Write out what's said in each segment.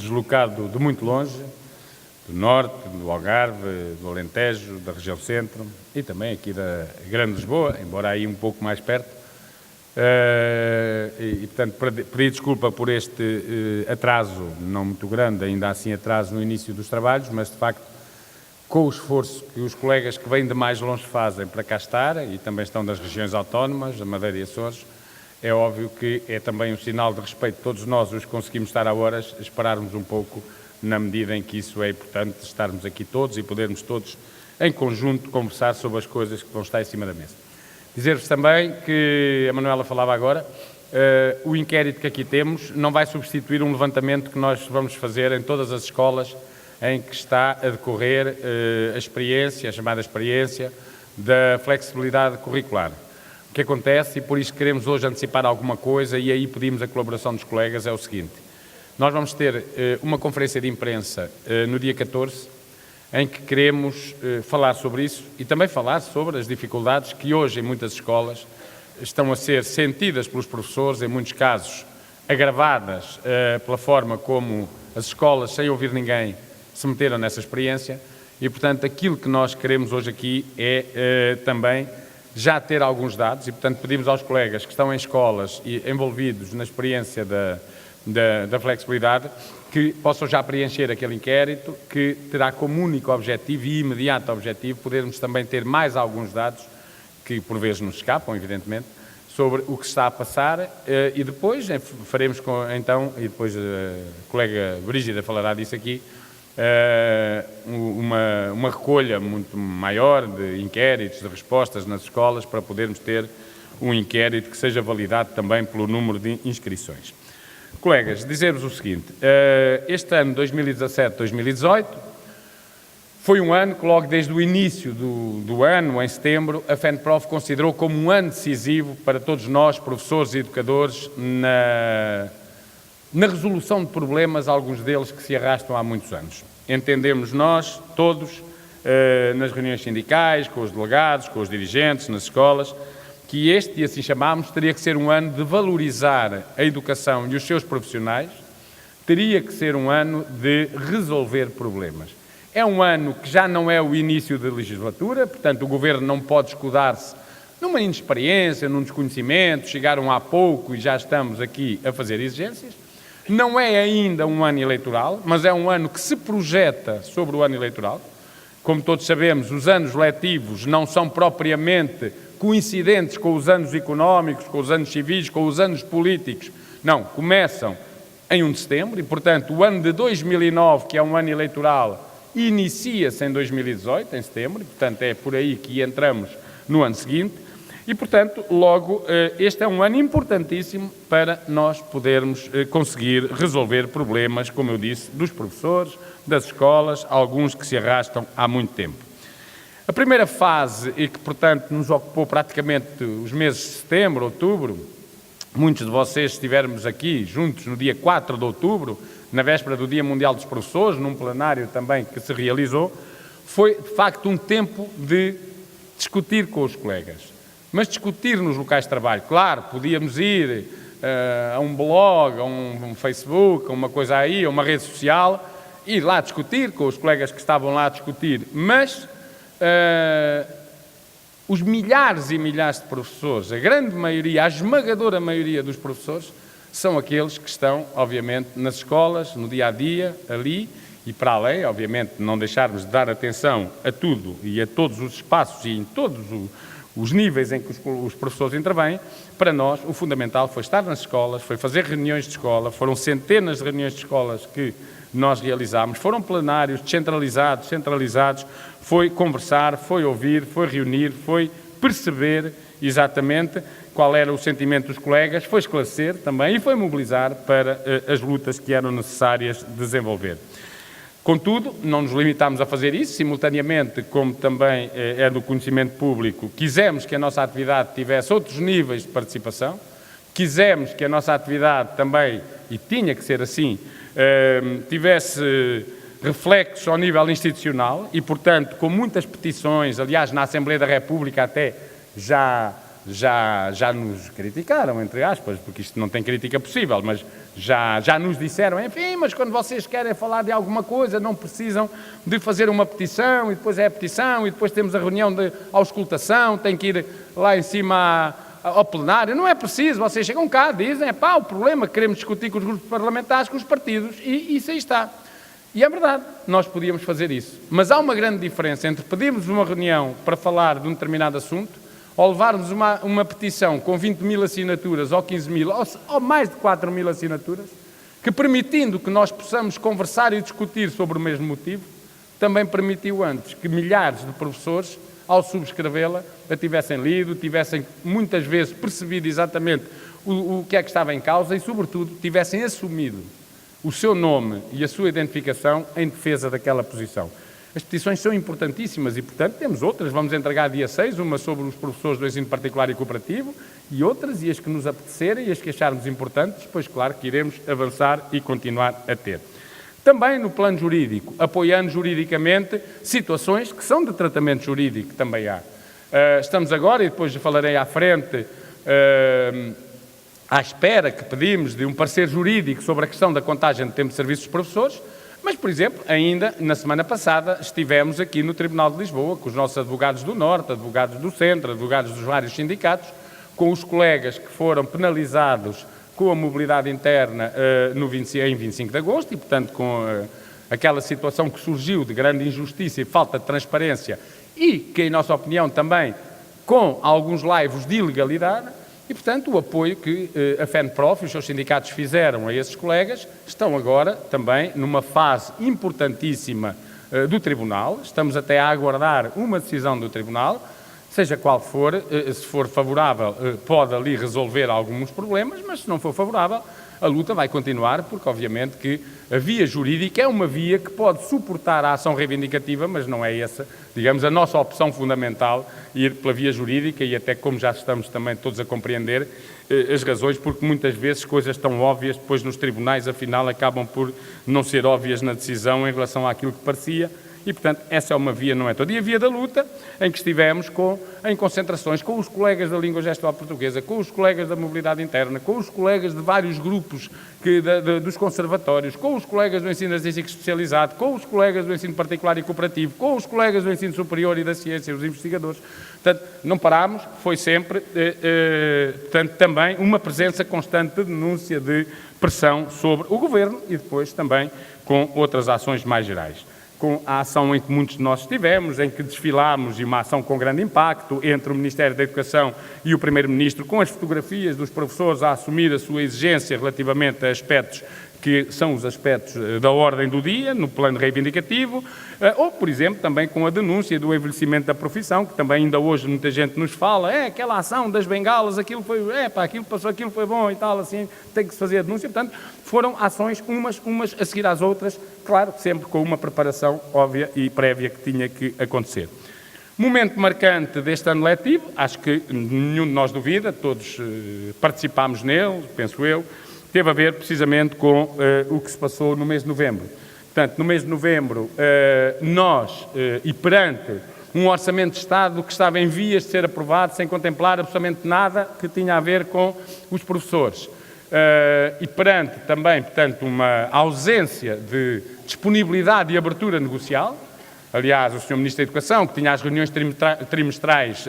deslocado de muito longe, do Norte, do Algarve, do Alentejo, da região Centro e também aqui da Grande Lisboa, embora aí um pouco mais perto. Portanto, pedir desculpa por este atraso, não muito grande, ainda assim atraso no início dos trabalhos, mas de facto, com o esforço que os colegas que vêm de mais longe fazem para cá estar, e também estão das regiões autónomas, a Madeira e Açores, é óbvio que é também um sinal de respeito de todos nós, os que conseguimos estar a horas, esperarmos um pouco, na medida em que isso é importante, estarmos aqui todos e podermos todos, em conjunto, conversar sobre as coisas que vão estar em cima da mesa. Dizer-vos também que, a Manuela falava agora, o inquérito que aqui temos não vai substituir um levantamento que nós vamos fazer em todas as escolas em que está a decorrer a experiência, a chamada experiência da flexibilidade curricular. O que acontece, e por isso queremos hoje antecipar alguma coisa, e aí pedimos a colaboração dos colegas, é o seguinte: nós vamos ter uma conferência de imprensa no dia 14, em que queremos falar sobre isso e também falar sobre as dificuldades que hoje em muitas escolas estão a ser sentidas pelos professores, em muitos casos agravadas pela forma como as escolas, sem ouvir ninguém, se meteram nessa experiência e, portanto, aquilo que nós queremos hoje aqui é também já ter alguns dados e, portanto, pedimos aos colegas que estão em escolas e envolvidos na experiência da flexibilidade que possam já preencher aquele inquérito, que terá como único objetivo e imediato objetivo podermos também ter mais alguns dados, que por vezes nos escapam, evidentemente, sobre o que está a passar e depois faremos então, e depois a colega Brígida falará disso aqui, uma recolha muito maior de inquéritos, de respostas nas escolas, para podermos ter um inquérito que seja validado também pelo número de inscrições. Colegas, dizer-vos o seguinte: este ano 2017-2018 foi um ano que logo desde o início do ano, em setembro, a FENPROF considerou como um ano decisivo para todos nós, professores e educadores, na resolução de problemas, alguns deles que se arrastam há muitos anos. Entendemos nós, todos, nas reuniões sindicais, com os delegados, com os dirigentes, nas escolas, que este, e assim chamámos, teria que ser um ano de valorizar a educação e os seus profissionais, teria que ser um ano de resolver problemas. É um ano que já não é o início da legislatura, portanto o Governo não pode escudar-se numa inexperiência, num desconhecimento, chegaram há pouco e já estamos aqui a fazer exigências. Não é ainda um ano eleitoral, mas é um ano que se projeta sobre o ano eleitoral. Como todos sabemos, os anos letivos não são propriamente coincidentes com os anos económicos, com os anos civis, com os anos políticos. Não, começam em 1 de setembro e, portanto, o ano de 2009, que é um ano eleitoral, inicia-se em 2018, em setembro, e, portanto, é por aí que entramos no ano seguinte. E, portanto, logo, este é um ano importantíssimo para nós podermos conseguir resolver problemas, como eu disse, dos professores, das escolas, alguns que se arrastam há muito tempo. A primeira fase, e que, portanto, nos ocupou praticamente os meses de setembro, outubro, muitos de vocês estivermos aqui juntos no dia 4 de outubro, na véspera do Dia Mundial dos Professores, num plenário também que se realizou, foi, de facto, um tempo de discutir com os colegas. Mas discutir nos locais de trabalho. Claro, podíamos ir a um blog, a um Facebook, a uma coisa aí, a uma rede social, ir lá discutir com os colegas que estavam lá a discutir, mas os milhares e milhares de professores, a grande maioria, a esmagadora maioria dos professores, são aqueles que estão, obviamente, nas escolas, no dia-a-dia, ali, e para além, obviamente, não deixarmos de dar atenção a tudo e a todos os espaços e em todos os níveis em que os professores intervêm. Para nós, o fundamental foi estar nas escolas, foi fazer reuniões de escola, foram centenas de reuniões de escolas que nós realizámos, foram plenários descentralizados, centralizados, foi conversar, foi ouvir, foi reunir, foi perceber exatamente qual era o sentimento dos colegas, foi esclarecer também e foi mobilizar para as lutas que eram necessárias desenvolver. Contudo, não nos limitámos a fazer isso, simultaneamente, como também é do conhecimento público, quisemos que a nossa atividade tivesse outros níveis de participação, quisemos que a nossa atividade também, e tinha que ser assim, tivesse reflexos ao nível institucional e, portanto, com muitas petições, aliás, na Assembleia da República até já nos criticaram, entre aspas, porque isto não tem crítica possível, mas já nos disseram, enfim, mas quando vocês querem falar de alguma coisa, não precisam de fazer uma petição, e depois é a petição, e depois temos a reunião de auscultação, tem que ir lá em cima ao plenário. Não é preciso, vocês chegam cá, dizem, o problema que queremos discutir com os grupos parlamentares, com os partidos, e isso aí está. E é verdade, nós podíamos fazer isso. Mas há uma grande diferença entre pedirmos uma reunião para falar de um determinado assunto ou levarmos uma petição com 20 mil assinaturas ou 15 mil ou mais de 4 mil assinaturas, que permitindo que nós possamos conversar e discutir sobre o mesmo motivo, também permitiu antes que milhares de professores, ao subscrevê-la, a tivessem lido, tivessem muitas vezes percebido exatamente o que é que estava em causa e, sobretudo, tivessem assumido o seu nome e a sua identificação em defesa daquela posição. As petições são importantíssimas e, portanto, temos outras. Vamos entregar dia 6, uma sobre os professores do ensino particular e cooperativo e outras, e as que nos apetecerem e as que acharmos importantes, pois claro que iremos avançar e continuar a ter. Também no plano jurídico, apoiando juridicamente situações que são de tratamento jurídico, também há. Estamos agora, e depois falarei à frente, à espera que pedimos de um parecer jurídico sobre a questão da contagem de tempo de serviço dos professores, mas, por exemplo, ainda na semana passada estivemos aqui no Tribunal de Lisboa com os nossos advogados do Norte, advogados do Centro, advogados dos vários sindicatos, com os colegas que foram penalizados com a mobilidade interna em 25 de agosto e, portanto, com aquela situação que surgiu de grande injustiça e falta de transparência e que, em nossa opinião, também com alguns laivos de ilegalidade. E, portanto, o apoio que a FENPROF e os seus sindicatos fizeram a esses colegas estão agora também numa fase importantíssima do Tribunal. Estamos até a aguardar uma decisão do Tribunal, seja qual for. Se for favorável, pode ali resolver alguns problemas, mas se não for favorável, a luta vai continuar, porque obviamente que a via jurídica é uma via que pode suportar a ação reivindicativa, mas não é essa, digamos, a nossa opção fundamental, ir pela via jurídica e até como já estamos também todos a compreender as razões, porque muitas vezes coisas tão óbvias depois nos tribunais, afinal, acabam por não ser óbvias na decisão em relação àquilo que parecia. E, portanto, essa é uma via, não é toda. E a via da luta, em que estivemos em concentrações com os colegas da língua gestual portuguesa, com os colegas da mobilidade interna, com os colegas de vários grupos dos conservatórios, com os colegas do ensino artístico especializado, com os colegas do ensino particular e cooperativo, com os colegas do ensino superior e da ciência, os investigadores. Portanto, não parámos, foi sempre, portanto, também uma presença constante de denúncia, de pressão sobre o Governo e depois também com outras ações mais gerais. Com a ação em que muitos de nós estivemos, em que desfilámos, e uma ação com grande impacto entre o Ministério da Educação e o Primeiro-Ministro, com as fotografias dos professores a assumir a sua exigência relativamente a aspectos que são os aspectos da ordem do dia, no plano reivindicativo, ou, por exemplo, também com a denúncia do envelhecimento da profissão, que também ainda hoje muita gente nos fala, aquela ação das bengalas, aquilo foi, aquilo passou, aquilo foi bom e tal, assim, tem que se fazer a denúncia. Portanto, foram ações umas a seguir às outras, claro, sempre com uma preparação óbvia e prévia que tinha que acontecer. Momento marcante deste ano letivo, acho que nenhum de nós duvida, todos participámos nele, penso eu, teve a ver precisamente com o que se passou no mês de novembro. Portanto, no mês de novembro, nós, e perante um orçamento de Estado que estava em vias de ser aprovado, sem contemplar absolutamente nada que tinha a ver com os professores, e perante também, portanto, uma ausência de disponibilidade e abertura negocial. Aliás, o Sr. Ministro da Educação, que tinha as reuniões trimestrais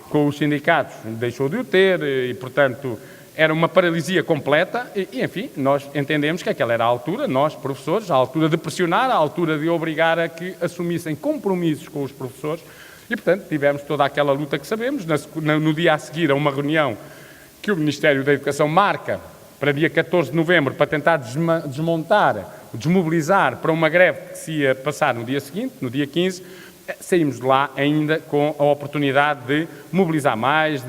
com os sindicatos, deixou de o ter e, portanto, era uma paralisia completa e, enfim, nós entendemos que aquela era a altura, nós, professores, a altura de pressionar, a altura de obrigar a que assumissem compromissos com os professores e, portanto, tivemos toda aquela luta que sabemos. No dia a seguir a uma reunião que o Ministério da Educação marca para dia 14 de novembro para tentar desmobilizar para uma greve que se ia passar no dia seguinte, no dia 15, saímos de lá ainda com a oportunidade de mobilizar mais,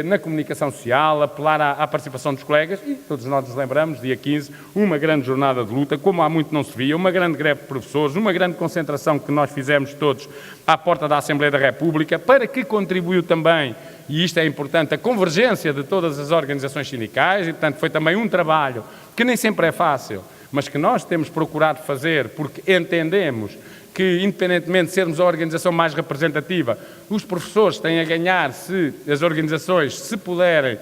na comunicação social, apelar à participação dos colegas e todos nós nos lembramos, dia 15, uma grande jornada de luta, como há muito não se via, uma grande greve de professores, uma grande concentração que nós fizemos todos à porta da Assembleia da República, para que contribuiu também, e isto é importante, a convergência de todas as organizações sindicais e, portanto, foi também um trabalho que nem sempre é fácil, mas que nós temos procurado fazer porque entendemos que, independentemente de sermos a organização mais representativa, os professores têm a ganhar se as organizações se puderem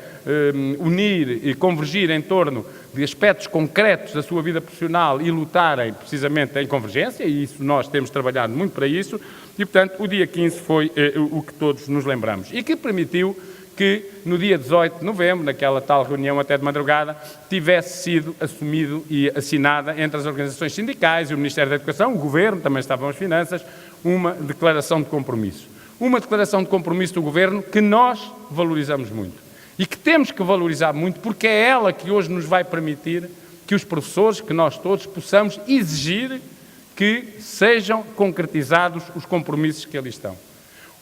unir e convergir em torno de aspectos concretos da sua vida profissional e lutarem precisamente em convergência, e isso nós temos trabalhado muito para isso, e portanto o dia 15 foi o que todos nos lembramos, e que permitiu que no dia 18 de novembro, naquela tal reunião até de madrugada, tivesse sido assumido e assinada entre as organizações sindicais e o Ministério da Educação, o Governo, também estavam as Finanças, uma declaração de compromisso. Uma declaração de compromisso do Governo que nós valorizamos muito e que temos que valorizar muito, porque é ela que hoje nos vai permitir que os professores, que nós todos, possamos exigir que sejam concretizados os compromissos que ali estão.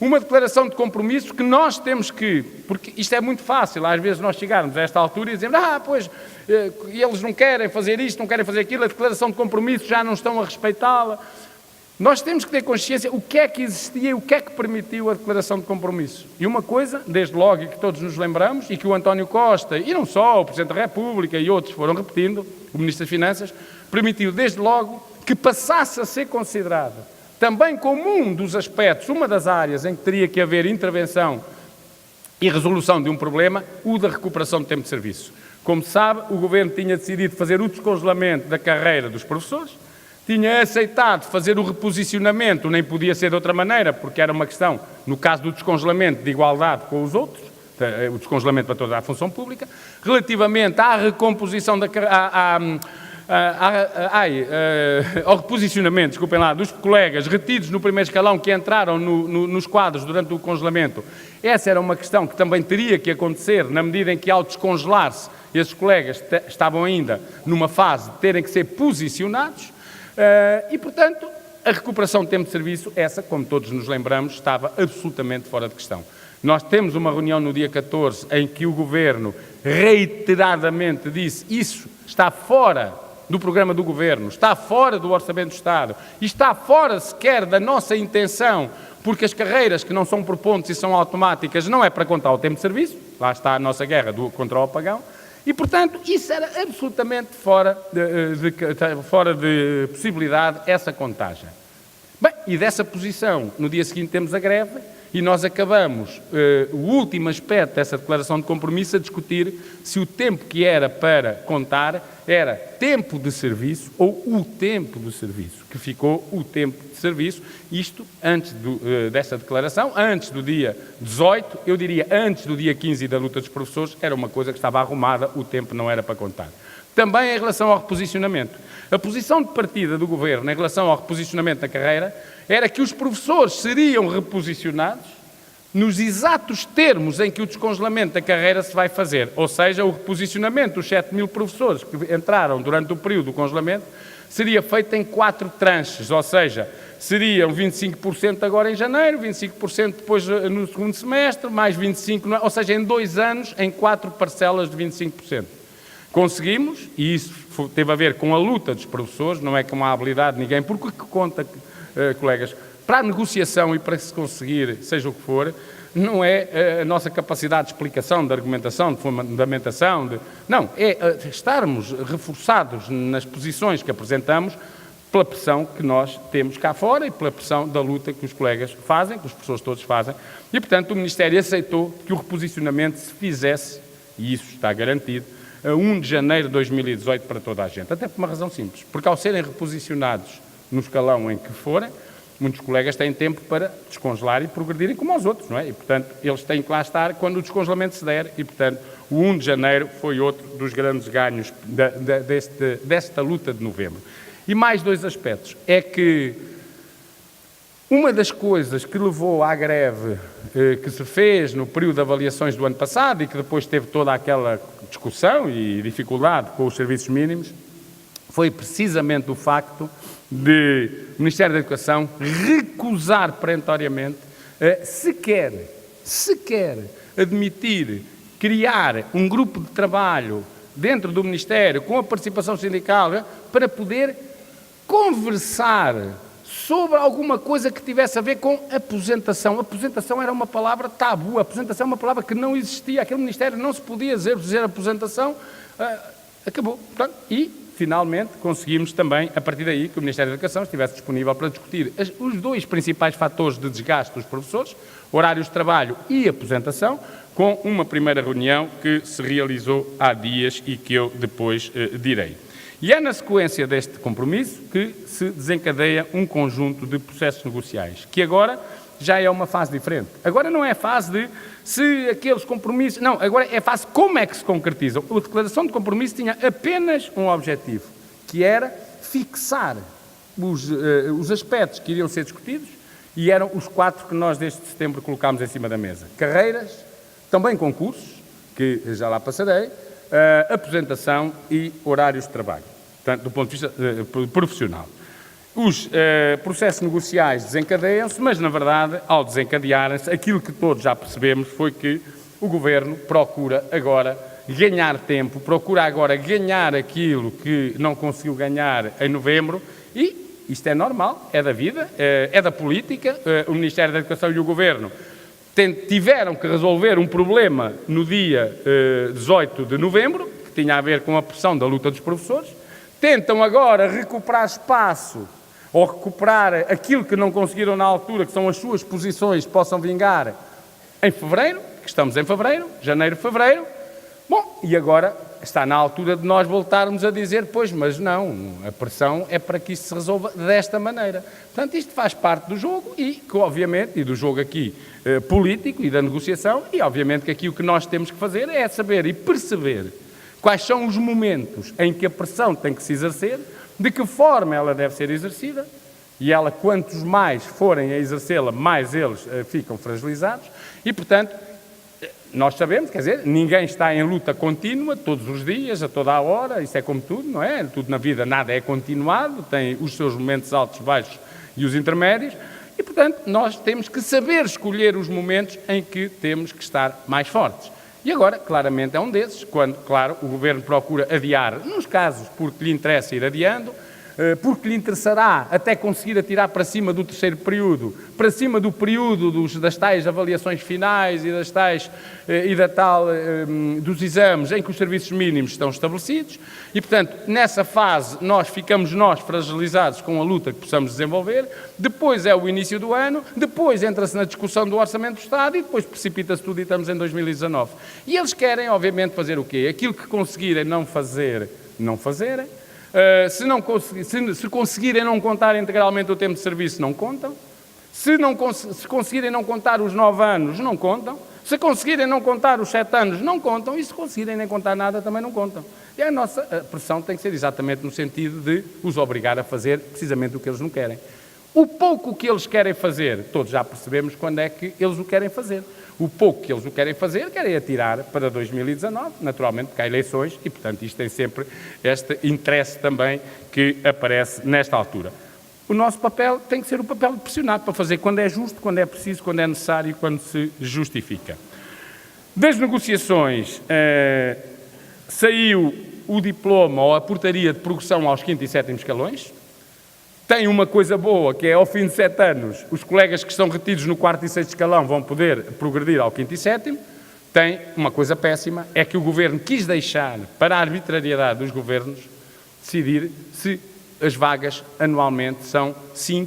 Uma declaração de compromisso que nós temos que, porque isto é muito fácil, às vezes nós chegarmos a esta altura e dizemos, pois, eles não querem fazer isto, não querem fazer aquilo, a declaração de compromisso já não estão a respeitá-la. Nós temos que ter consciência o que é que existia e o que é que permitiu a declaração de compromisso. E uma coisa, desde logo, e que todos nos lembramos, e que o António Costa, e não só, o Presidente da República e outros foram repetindo, o Ministro das Finanças, permitiu desde logo que passasse a ser considerada também como um dos aspectos, uma das áreas em que teria que haver intervenção e resolução de um problema, o da recuperação do tempo de serviço. Como se sabe, o Governo tinha decidido fazer o descongelamento da carreira dos professores, tinha aceitado fazer o reposicionamento, nem podia ser de outra maneira, porque era uma questão, no caso do descongelamento, de igualdade com os outros, o descongelamento para toda a função pública, relativamente à recomposição da ao reposicionamento, desculpem lá, dos colegas retidos no primeiro escalão que entraram nos quadros durante o congelamento. Essa era uma questão que também teria que acontecer na medida em que, ao descongelar-se, esses colegas estavam ainda numa fase de terem que ser posicionados e, portanto, a recuperação de tempo de serviço, essa, como todos nos lembramos, estava absolutamente fora de questão. Nós temos uma reunião no dia 14 em que o Governo reiteradamente disse isso está fora do programa do Governo, está fora do Orçamento do Estado e está fora sequer da nossa intenção, porque as carreiras que não são por pontos e são automáticas não é para contar o tempo de serviço, lá está a nossa guerra contra o apagão, e portanto isso era absolutamente fora de possibilidade essa contagem. Bem, e dessa posição, no dia seguinte temos a greve, e nós acabamos, o último aspecto dessa declaração de compromisso, a discutir se o tempo que era para contar era tempo de serviço ou o tempo do serviço, que ficou o tempo de serviço, isto antes dessa declaração, antes do dia 18, eu diria antes do dia 15 da luta dos professores, era uma coisa que estava arrumada, o tempo não era para contar. Também em relação ao reposicionamento. A posição de partida do Governo em relação ao reposicionamento da carreira era que os professores seriam reposicionados nos exatos termos em que o descongelamento da carreira se vai fazer, ou seja, o reposicionamento dos 7.000 professores que entraram durante o período do congelamento seria feito em 4 tranches, ou seja, seriam 25% agora em janeiro, 25% depois no segundo semestre, mais 25%, ou seja, em 2 anos, em 4 parcelas de 25%. Conseguimos, e isso teve a ver com a luta dos professores, não é com a habilidade de ninguém, porque o que conta, colegas, para a negociação e para se conseguir, seja o que for, não é a nossa capacidade de explicação, de argumentação, de fundamentação, não, é estarmos reforçados nas posições que apresentamos pela pressão que nós temos cá fora e pela pressão da luta que os colegas fazem, que os professores todos fazem, e portanto o Ministério aceitou que o reposicionamento se fizesse, e isso está garantido, a 1 de janeiro de 2018 para toda a gente, até por uma razão simples, porque ao serem reposicionados no escalão em que forem, muitos colegas têm tempo para descongelar e progredirem como aos outros, não é? E, portanto, eles têm que lá estar quando o descongelamento se der e, portanto, o 1 de janeiro foi outro dos grandes ganhos desta luta de novembro. E mais 2 aspectos. É que uma das coisas que levou à greve que se fez no período de avaliações do ano passado e que depois teve toda aquela discussão e dificuldade com os serviços mínimos foi precisamente o facto de o Ministério da Educação recusar perentoriamente sequer admitir criar um grupo de trabalho dentro do Ministério com a participação sindical para poder conversar sobre alguma coisa que tivesse a ver com aposentação. Aposentação era uma palavra tabu, aposentação é uma palavra que não existia, aquele Ministério não se podia dizer aposentação, acabou. Portanto, e finalmente, conseguimos também, a partir daí, que o Ministério da Educação estivesse disponível para discutir os dois principais fatores de desgaste dos professores, horários de trabalho e aposentação, com uma primeira reunião que se realizou há dias e que eu depois direi. E é na sequência deste compromisso que se desencadeia um conjunto de processos negociais, que agora já é uma fase diferente. Agora não é a fase de se aqueles compromissos... Não, agora é a fase como é que se concretizam. A declaração de compromisso tinha apenas um objetivo, que era fixar os aspectos que iriam ser discutidos, e eram os 4 que nós desde setembro colocámos em cima da mesa. Carreiras, também concursos, que já lá passarei, aposentação e horários de trabalho, portanto, do ponto de vista profissional. Os processos negociais desencadeiam-se, mas, na verdade, ao desencadearem-se, aquilo que todos já percebemos foi que o Governo procura agora ganhar tempo, procura agora ganhar aquilo que não conseguiu ganhar em novembro e isto é normal, é da vida, é da política. O Ministério da Educação e o Governo tiveram que resolver um problema no dia 18 de novembro, que tinha a ver com a pressão da luta dos professores, tentam agora recuperar espaço ou recuperar aquilo que não conseguiram na altura, que são as suas posições, possam vingar em fevereiro, que estamos em fevereiro, janeiro, fevereiro. Bom, e agora está na altura de nós voltarmos a dizer, pois, mas não, a pressão é para que isto se resolva desta maneira. Portanto, isto faz parte do jogo e, que, obviamente, e do jogo aqui político e da negociação, e obviamente que aqui o que nós temos que fazer é saber e perceber quais são os momentos em que a pressão tem que se exercer, de que forma ela deve ser exercida, e ela, quantos mais forem a exercê-la, mais eles ficam fragilizados, e, portanto, nós sabemos, quer dizer, ninguém está em luta contínua, todos os dias, a toda a hora, isso é como tudo, não é? Tudo na vida, nada é continuado, tem os seus momentos altos, baixos e os intermédios, e, portanto, nós temos que saber escolher os momentos em que temos que estar mais fortes. E agora, claramente, é um desses, quando, claro, o Governo procura adiar, nos casos porque lhe interessa ir adiando, porque lhe interessará até conseguir atirar para cima do terceiro período, para cima do período das tais avaliações finais e dos exames em que os serviços mínimos estão estabelecidos e, portanto, nessa fase ficamos nós fragilizados com a luta que possamos desenvolver, depois é o início do ano, depois entra-se na discussão do Orçamento do Estado e depois precipita-se tudo e estamos em 2019. E eles querem, obviamente, fazer o quê? Aquilo que conseguirem não fazer, não fazerem. Se conseguirem não contar integralmente o tempo de serviço, não contam. Se conseguirem não contar os 9 anos, não contam. Se conseguirem não contar os 7 anos, não contam. E se conseguirem nem contar nada, também não contam. E a nossa pressão tem que ser exatamente no sentido de os obrigar a fazer precisamente o que eles não querem. O pouco que eles querem fazer, todos já percebemos quando é que eles o querem fazer. O pouco que eles o querem fazer, querem atirar para 2019, naturalmente, porque há eleições e, portanto, isto tem sempre este interesse também que aparece nesta altura. O nosso papel tem que ser o papel de pressionar, para fazer quando é justo, quando é preciso, quando é necessário e quando se justifica. Das negociações, saiu o diploma ou a portaria de progressão aos 5º e 7º escalões. Tem uma coisa boa, que é, ao fim de 7 anos, os colegas que estão retidos no 4º e 6º escalão vão poder progredir ao 5º e 7º. Tem uma coisa péssima, é que o Governo quis deixar para a arbitrariedade dos governos decidir se as vagas anualmente são 5%,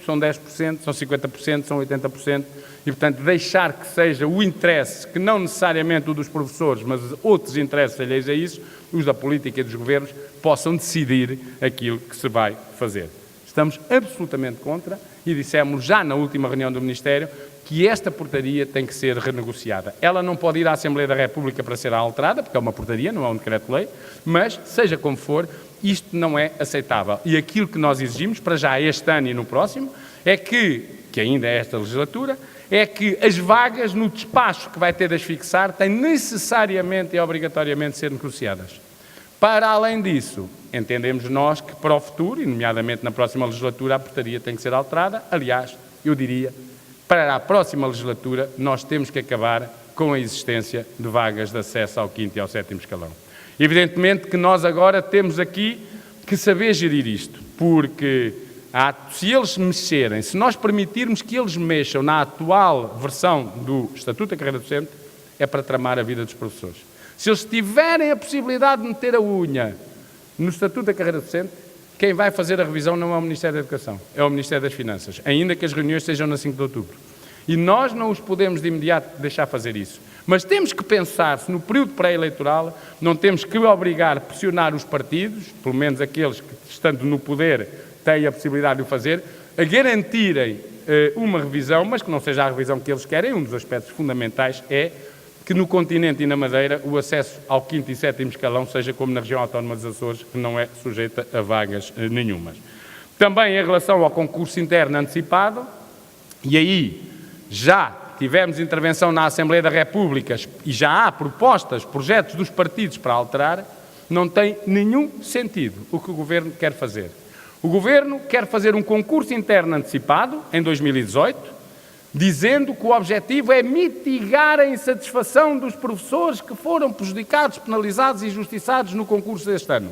são 10%, são 50%, são 80%, e, portanto, deixar que seja o interesse, que não necessariamente o dos professores, mas outros interesses alheios a isso, os da política e dos governos, possam decidir aquilo que se vai fazer. Estamos absolutamente contra e dissemos já na última reunião do Ministério que esta portaria tem que ser renegociada. Ela não pode ir à Assembleia da República para ser alterada, porque é uma portaria, não é um decreto-lei, mas, seja como for, isto não é aceitável. E aquilo que nós exigimos, para já este ano e no próximo, é que ainda é esta legislatura, é que as vagas no despacho que vai ter de as fixar têm necessariamente e obrigatoriamente de ser negociadas. Para além disso, entendemos nós que para o futuro, e nomeadamente na próxima legislatura, a portaria tem que ser alterada. Aliás, eu diria, para a próxima legislatura, nós temos que acabar com a existência de vagas de acesso ao 5º e ao 7º escalão. Evidentemente que nós agora temos aqui que saber gerir isto, porque se eles mexerem, se nós permitirmos que eles mexam na atual versão do Estatuto da Carreira Docente, é para tramar a vida dos professores. Se eles tiverem a possibilidade de meter a unha no Estatuto da Carreira Docente, quem vai fazer a revisão não é o Ministério da Educação, é o Ministério das Finanças, ainda que as reuniões sejam na 5 de outubro. E nós não os podemos de imediato deixar fazer isso. Mas temos que pensar se no período pré-eleitoral não temos que obrigar, pressionar os partidos, pelo menos aqueles que, estando no poder, têm a possibilidade de o fazer, a garantirem uma revisão, mas que não seja a revisão que eles querem. Um dos aspectos fundamentais é que no continente e na Madeira o acesso ao 5º e 7º escalão seja como na região autónoma dos Açores, que não é sujeita a vagas nenhumas. Também em relação ao concurso interno antecipado, e aí já tivemos intervenção na Assembleia da República e já há propostas, projetos dos partidos para alterar, não tem nenhum sentido o que o Governo quer fazer. O Governo quer fazer um concurso interno antecipado em 2018, dizendo que o objetivo é mitigar a insatisfação dos professores que foram prejudicados, penalizados e injustiçados no concurso deste ano.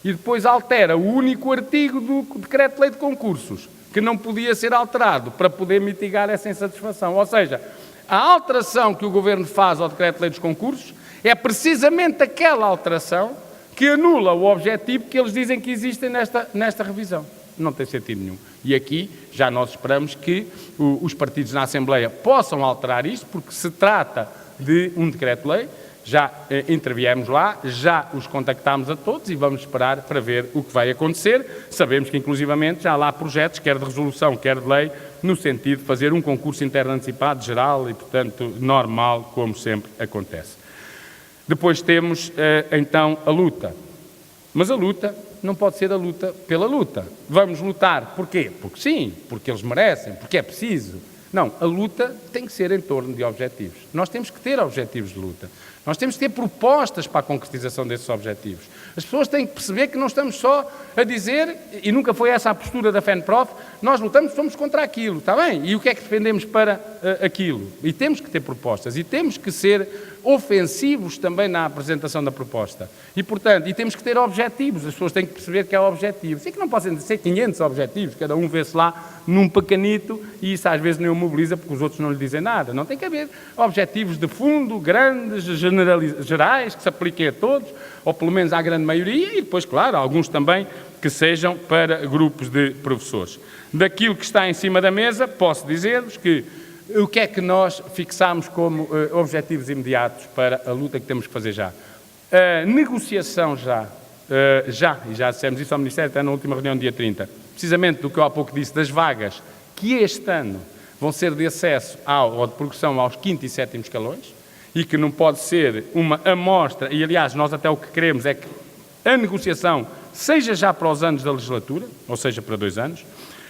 E depois altera o único artigo do Decreto-Lei de Concursos, que não podia ser alterado para poder mitigar essa insatisfação. Ou seja, a alteração que o Governo faz ao Decreto-Lei dos Concursos é precisamente aquela alteração que anula o objetivo que eles dizem que existe nesta revisão. Não tem sentido nenhum. E aqui já nós esperamos que os partidos na Assembleia possam alterar isto, porque se trata de um decreto-lei, já interviemos lá, já os contactámos a todos e vamos esperar para ver o que vai acontecer. Sabemos que, inclusivamente, já há lá projetos, quer de resolução, quer de lei, no sentido de fazer um concurso interno antecipado, geral e, portanto, normal, como sempre acontece. Depois temos, então, a luta. Mas a luta não pode ser a luta pela luta. Vamos lutar. Porquê? Porque sim, porque eles merecem, porque é preciso. Não, a luta tem que ser em torno de objetivos. Nós temos que ter objetivos de luta. Nós temos que ter propostas para a concretização desses objetivos. As pessoas têm que perceber que não estamos só a dizer, e nunca foi essa a postura da FENPROF, nós lutamos, somos contra aquilo, está bem? E o que é que defendemos para aquilo? E temos que ter propostas, e temos que ser ofensivos também na apresentação da proposta. E, portanto, temos que ter objetivos, as pessoas têm que perceber que há objetivos. E que não podem ser 500 objetivos, cada um vê-se lá num pequenito, e isso às vezes nem o mobiliza porque os outros não lhe dizem nada. Não tem que haver objetivos de fundo, grandes, gerais, que se apliquem a todos, ou pelo menos à grande maioria, e depois, claro, alguns também que sejam para grupos de professores. Daquilo que está em cima da mesa, posso dizer-vos que o que é que nós fixámos como objetivos imediatos para a luta que temos que fazer já? A negociação e já dissemos isso ao Ministério, até na última reunião, dia 30, precisamente do que eu há pouco disse, das vagas que este ano vão ser de acesso ou de progressão aos 5º e 7º escalões, e que não pode ser uma amostra, e aliás, nós até o que queremos é que a negociação seja já para os anos da legislatura, ou seja, para 2 anos,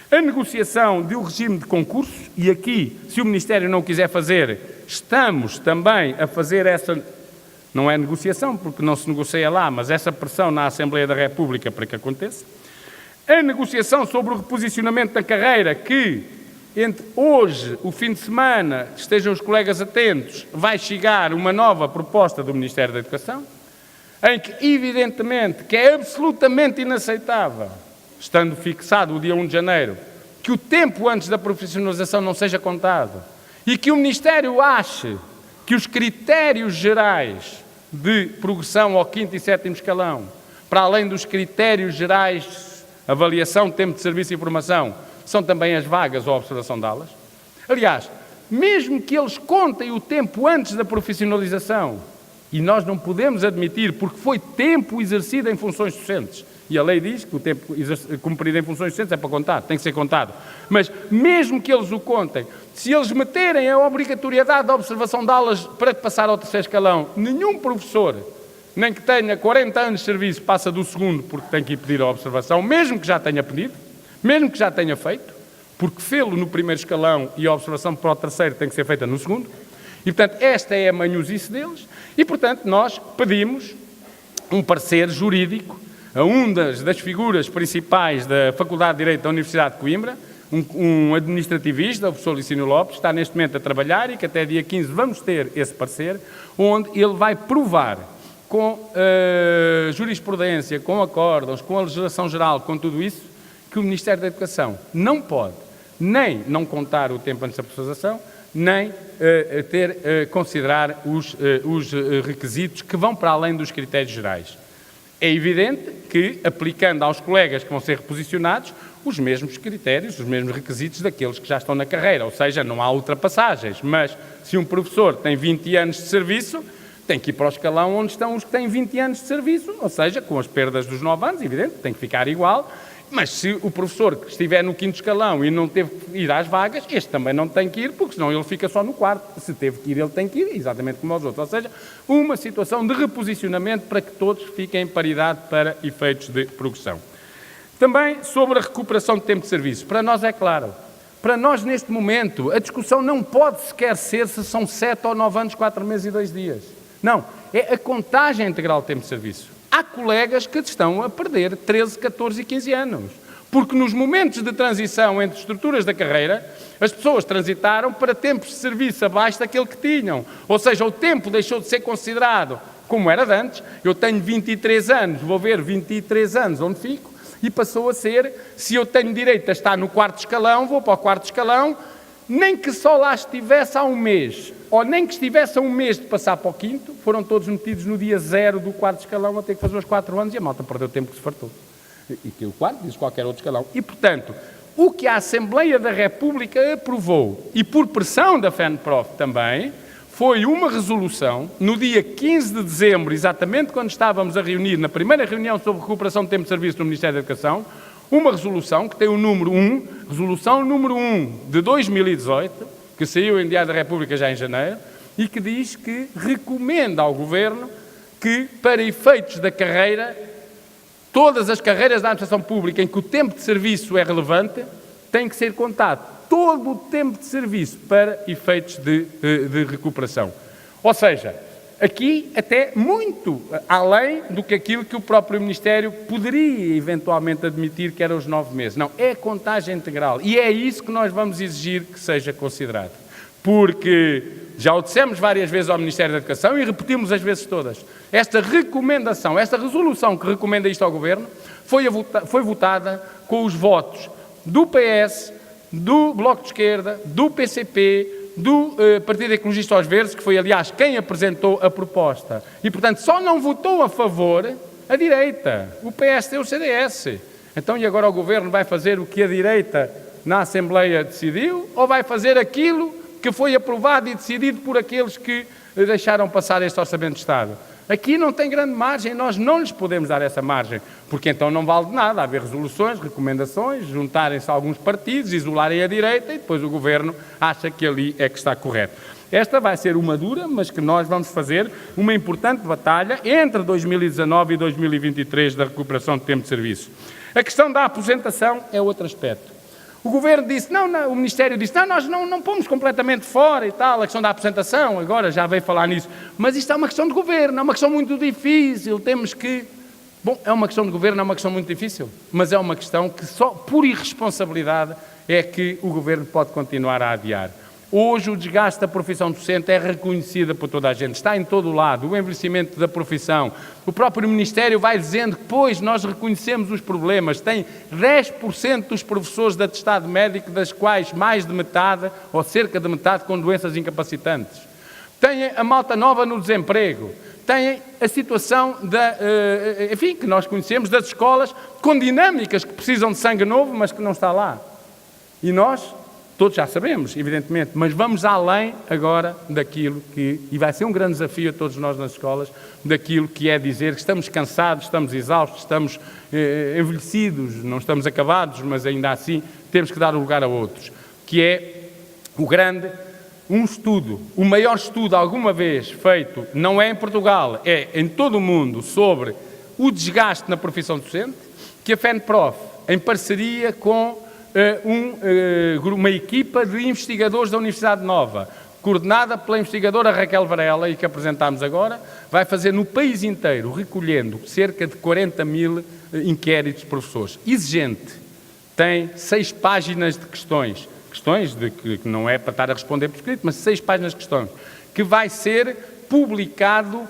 a negociação do regime de concursos, e aqui, se o Ministério não quiser fazer, estamos também a fazer essa, não é negociação, porque não se negocia lá, mas essa pressão na Assembleia da República para que aconteça. A negociação sobre o reposicionamento da carreira, que entre hoje, o fim de semana, estejam os colegas atentos, vai chegar uma nova proposta do Ministério da Educação, em que, evidentemente, que é absolutamente inaceitável, estando fixado o dia 1 de janeiro, que o tempo antes da profissionalização não seja contado e que o Ministério ache que os critérios gerais de progressão ao 5º e 7º escalão, para além dos critérios gerais, avaliação, tempo de serviço e formação, são também as vagas ou a observação de aulas. Aliás, mesmo que eles contem o tempo antes da profissionalização, e nós não podemos admitir, porque foi tempo exercido em funções docentes, e a lei diz que o tempo cumprido em funções docentes é para contar, tem que ser contado. Mas mesmo que eles o contem, se eles meterem a obrigatoriedade da observação de aulas para passar ao 3º escalão, nenhum professor, nem que tenha 40 anos de serviço, passa do 2º porque tem que ir pedir a observação, mesmo que já tenha pedido, mesmo que já tenha feito, porque fê-lo no 1º escalão e a observação para o 3º tem que ser feita no 2º. E, portanto, esta é a manhosice deles e, portanto, nós pedimos um parecer jurídico a uma das figuras principais da Faculdade de Direito da Universidade de Coimbra, um administrativista, o professor Licínio Lopes, está neste momento a trabalhar e que até dia 15 vamos ter esse parecer, onde ele vai provar com jurisprudência, com acórdãos, com a legislação geral, com tudo isso, que o Ministério da Educação não pode nem não contar o tempo antes da profissionalização, nem considerar os requisitos que vão para além dos critérios gerais. É evidente que, aplicando aos colegas que vão ser reposicionados, os mesmos critérios, os mesmos requisitos daqueles que já estão na carreira, ou seja, não há ultrapassagens, mas se um professor tem 20 anos de serviço, tem que ir para o escalão onde estão os que têm 20 anos de serviço, ou seja, com as perdas dos 9 anos, evidente, tem que ficar igual, mas se o professor que estiver no 5º escalão e não teve que ir às vagas, este também não tem que ir, porque senão ele fica só no 4º. Se teve que ir, ele tem que ir, exatamente como os outros. Ou seja, uma situação de reposicionamento para que todos fiquem em paridade para efeitos de progressão. Também sobre a recuperação de tempo de serviço. Para nós é claro. Para nós, neste momento, a discussão não pode sequer ser se são 7 ou 9 anos, 4 meses e 2 dias. Não, é a contagem integral de tempo de serviço. Há colegas que estão a perder 13, 14 e 15 anos. Porque nos momentos de transição entre estruturas da carreira, as pessoas transitaram para tempos de serviço abaixo daquele que tinham. Ou seja, o tempo deixou de ser considerado como era de antes. Eu tenho 23 anos, vou ver 23 anos onde fico, e passou a ser, se eu tenho direito a estar no 4º escalão, vou para o 4º escalão, nem que só lá estivesse há um mês, ou nem que estivesse a um mês de passar para o 5º, foram todos metidos no dia 0 do 4º escalão a ter que fazer os 4 anos e a malta perdeu o tempo que se fartou. E que o 4º diz qualquer outro escalão. E, portanto, o que a Assembleia da República aprovou, e por pressão da FENPROF também, foi uma resolução, no dia 15 de dezembro, exatamente quando estávamos a reunir, na primeira reunião sobre recuperação de tempo de serviço no Ministério da Educação, uma resolução que tem o número 1, resolução número 1 de 2018, que saiu em Diário da República já em janeiro, e que diz que recomenda ao Governo que, para efeitos da carreira, todas as carreiras da administração pública em que o tempo de serviço é relevante, tem que ser contado todo o tempo de serviço para efeitos de recuperação. Ou seja, aqui até muito além do que aquilo que o próprio Ministério poderia eventualmente admitir que eram os 9 meses. Não, é contagem integral e é isso que nós vamos exigir que seja considerado. Porque já o dissemos várias vezes ao Ministério da Educação e repetimos as vezes todas. Esta recomendação, esta resolução que recomenda isto ao Governo foi votada com os votos do PS, do Bloco de Esquerda, do PCP, do Partido Ecologista aos Verdes, que foi, aliás, quem apresentou a proposta. E, portanto, só não votou a favor a direita, o PSD e o CDS. Então, e agora o Governo vai fazer o que a direita na Assembleia decidiu ou vai fazer aquilo que foi aprovado e decidido por aqueles que deixaram passar este Orçamento de Estado? Aqui não tem grande margem, nós não lhes podemos dar essa margem, porque então não vale de nada haver resoluções, recomendações, juntarem-se alguns partidos, isolarem a direita e depois o Governo acha que ali é que está correto. Esta vai ser uma dura, mas que nós vamos fazer uma importante batalha entre 2019 e 2023 da recuperação de tempo de serviço. A questão da aposentação é outro aspecto. O Governo disse, o Ministério disse, nós não pomos completamente fora e tal, a questão da aposentação, agora já veio falar nisso, mas isto é uma questão de Governo, é uma questão muito difícil, temos que... Bom, é uma questão de Governo, é uma questão muito difícil, mas é uma questão que só por irresponsabilidade é que o Governo pode continuar a adiar. Hoje o desgaste da profissão docente é reconhecida por toda a gente, está em todo o lado, o envelhecimento da profissão. O próprio Ministério vai dizendo que, pois, nós reconhecemos os problemas, tem 10% dos professores de atestado médico, das quais mais de metade, ou cerca de metade, com doenças incapacitantes. Tem a malta nova no desemprego, tem a situação que nós conhecemos, das escolas com dinâmicas que precisam de sangue novo, mas que não está lá. E nós... Todos já sabemos, evidentemente, mas vamos além agora daquilo que, e vai ser um grande desafio a todos nós nas escolas, daquilo que é dizer que estamos cansados, estamos exaustos, estamos envelhecidos, não estamos acabados, mas ainda assim temos que dar lugar a outros, que é um estudo, o maior estudo alguma vez feito, não é em Portugal, é em todo o mundo, sobre o desgaste na profissão docente, que a FENPROF, em parceria com uma equipa de investigadores da Universidade Nova, coordenada pela investigadora Raquel Varela e que apresentámos agora, vai fazer no país inteiro, recolhendo cerca de 40 mil inquéritos de professores. Exigente, tem 6 páginas de questões de que não é para estar a responder por escrito, mas 6 páginas de questões, que vai ser publicado